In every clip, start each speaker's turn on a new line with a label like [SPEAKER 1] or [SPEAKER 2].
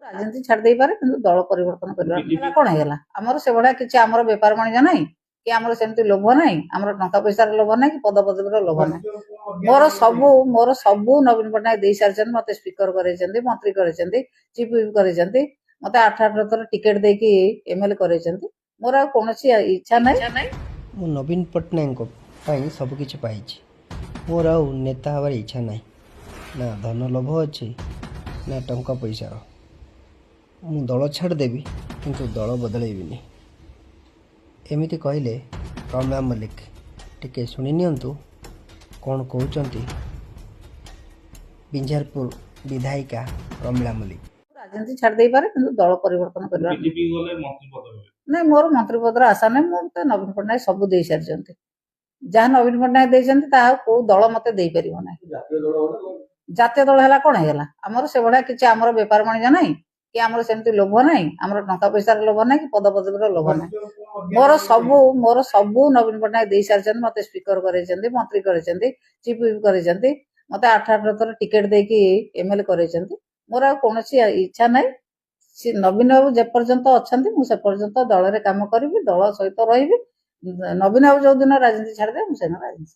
[SPEAKER 1] ରାଜନୀତି ଛାଡ଼ି ଦେଇପାରେ କିନ୍ତୁ ଦଳ ପରିବର୍ତ୍ତନ କରିବା କ'ଣ ହେଇଗଲା ଆମର ସେଭଳିଆ କିଛି ଆମର ବେପାର ବାଣିଜ୍ୟ ନାହିଁ କି ଆମର ସେମିତି ଲୋଭ ନାହିଁ ଆମର ଟଙ୍କା ପଇସାର ଲୋଭ ନାହିଁ କି ପଦପଦବୀର ଲୋଭ ନାହିଁ ମୋର ସବୁ ନବୀନ ପଟ୍ଟନାୟକ ଦେଇ ସାରିଛନ୍ତି ମୋତେ ସ୍ପିକର କରେଇଛନ୍ତି ମନ୍ତ୍ରୀ କରେଇଛନ୍ତି ଚିଫ୍ ହୁଇପ୍ କରେଇଛନ୍ତି ମୋତେ 8 ଥର ଟିକେଟ୍ ଦେଇକି MLA କରେଇଛନ୍ତି ମୋର ଆଉ କୌଣସି ଇଚ୍ଛା ନାହିଁ
[SPEAKER 2] ମୁଁ ନବୀନ ପଟ୍ଟନାୟକଙ୍କ ପାଇଁ ସବୁକିଛି ପାଇଛି ମୋର ଆଉ ନେତା ହେବାର ଇଚ୍ଛା ନାହିଁ ନା ଧନ ଲୋଭ ଅଛି ନା ଟଙ୍କା ପଇସାର ମୁଁ ଦଳ ଛାଡ଼ିଦେବି କିନ୍ତୁ ଦଳ ବଦଳେଇବିନି ଏମିତି କହିଲେ ରମ୍ୟା ମଲ୍ଲିକ ଟିକେ ଶୁଣି ନିଅନ୍ତୁ କ'ଣ କହୁଛନ୍ତି ବିଞ୍ଝାରପୁର ବିଧାୟିକା ରମ୍ୟା ମଲ୍ଲିକ
[SPEAKER 1] ରାଜନୀତି ଛାଡ଼ି ଦେଇପାରେ କିନ୍ତୁ ଦଳ ପରିବର୍ତ୍ତନ କରିବା ନାଇଁ ମୋର ମନ୍ତ୍ରୀ ପଦର ଆଶା ନାହିଁ ମୋତେ ନବୀନ ପଟ୍ଟନାୟକ ସବୁ ଦେଇ ସାରିଛନ୍ତି ଯାହା ନବୀନ ପଟ୍ଟନାୟକ ଦେଇଛନ୍ତି ତାହା କୋଉ ଦଳ ମୋତେ ଦେଇପାରିବ ନାହିଁ ଜାତୀୟ ଦଳ ହେଲା କ'ଣ ହେଇଗଲା ଆମର ସେଭଳିଆ କିଛି ଆମର ବେପାର ବାଣିଜ୍ୟ ନାହିଁ କି ଆମର ସେମିତି ଲୋଭ ନାହିଁ ଆମର ଟଙ୍କା ପଇସାର ଲୋଭ ନାହିଁ କି ପଦପଦବୀର ଲୋଭ ନାହିଁ ମୋର ସବୁ ନବୀନ ପଟ୍ଟନାୟକ ଦେଇ ସାରିଛନ୍ତି ମୋତେ ସ୍ପିକର କରେଇଛନ୍ତି ମନ୍ତ୍ରୀ କରେଇଛନ୍ତି ଚିଫ୍ ହୁଇପ୍ କରେଇଛନ୍ତି ମୋତେ 8 ଥର ଟିକେଟ୍ ଦେଇକି MLA କରେଇଛନ୍ତି ମୋର ଆଉ କୌଣସି ଇଚ୍ଛା ନାହିଁ ସେ ନବୀନ ବାବୁ ଯେପର୍ଯ୍ୟନ୍ତ ଅଛନ୍ତି ମୁଁ ସେ ପର୍ଯ୍ୟନ୍ତ ଦଳରେ କାମ କରିବି ଦଳ ସହିତ ରହିବି ନବୀନ ବାବୁ ଯୋଉଦିନ ରାଜନୀତି ଛାଡ଼ିଦେବେ ମୁଁ ସେଦିନ ରାଜନୀତି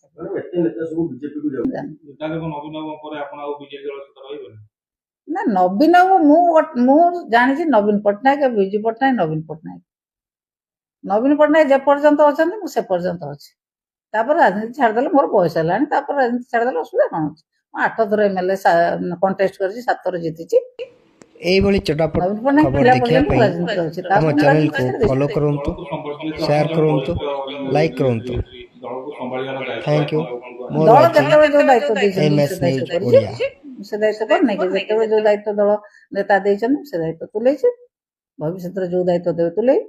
[SPEAKER 1] ନା ନବୀନ ବାବୁ ମୁଁ ଜାଣିଛି ନବୀନ ପଟ୍ଟନାୟକ ବିଜୁ ପଟ୍ଟନାୟକ ନବୀନ ପଟ୍ଟନାୟକ ଯେପର୍ଯ୍ୟନ୍ତ ଅଛନ୍ତି ମୁଁ ସେ ପର୍ଯ୍ୟନ୍ତ ଅଛି ତାପରେ ରାଜନୀତି ଛାଡ଼ିଦେଲେ ମୋର ବୟସ ହେଲାଣି ତାପରେ ରାଜନୀତି ଛାଡ଼ିଦେଲେ ଅସୁବିଧା କ'ଣ ଅଛି ମୁଁ 8 ଥର MLA କଣ୍ଟେଷ୍ଟ କରିଛି 7 ଥର ଜିତିଛି
[SPEAKER 2] এইভাবে চটাপট খবর ଦେଖିବା ପାଇଁ ଆମ ଚ୍ୟାନେଲକୁ ଫଲୋ କରନ୍ତୁ ସେୟାର କରନ୍ତୁ ଲାଇକ୍ କରନ୍ତୁ ଥ୍ୟାଙ୍କ ୟୁ ମୋର
[SPEAKER 1] ଯେତେବେଳେ ଯୋଉ ଦାୟିତ୍ୱ ଦେଇଛନ୍ତି
[SPEAKER 2] MS ନ୍ୟୁଜ୍ ଓଡ଼ିଆ
[SPEAKER 1] ସେ ଦାୟିତ୍ୱ କରିନି କି ଯେତେବେଳେ ଯୋଉ ଦାୟିତ୍ୱ ଦଳ ନେତା ଦେଇଛନ୍ତି ସେ ଦାୟିତ୍ୱ ତୁଲେଇଛି ଭବିଷ୍ୟତରେ ଯୋଉ ଦାୟିତ୍ୱ ଦେବେ ତୁଲେଇ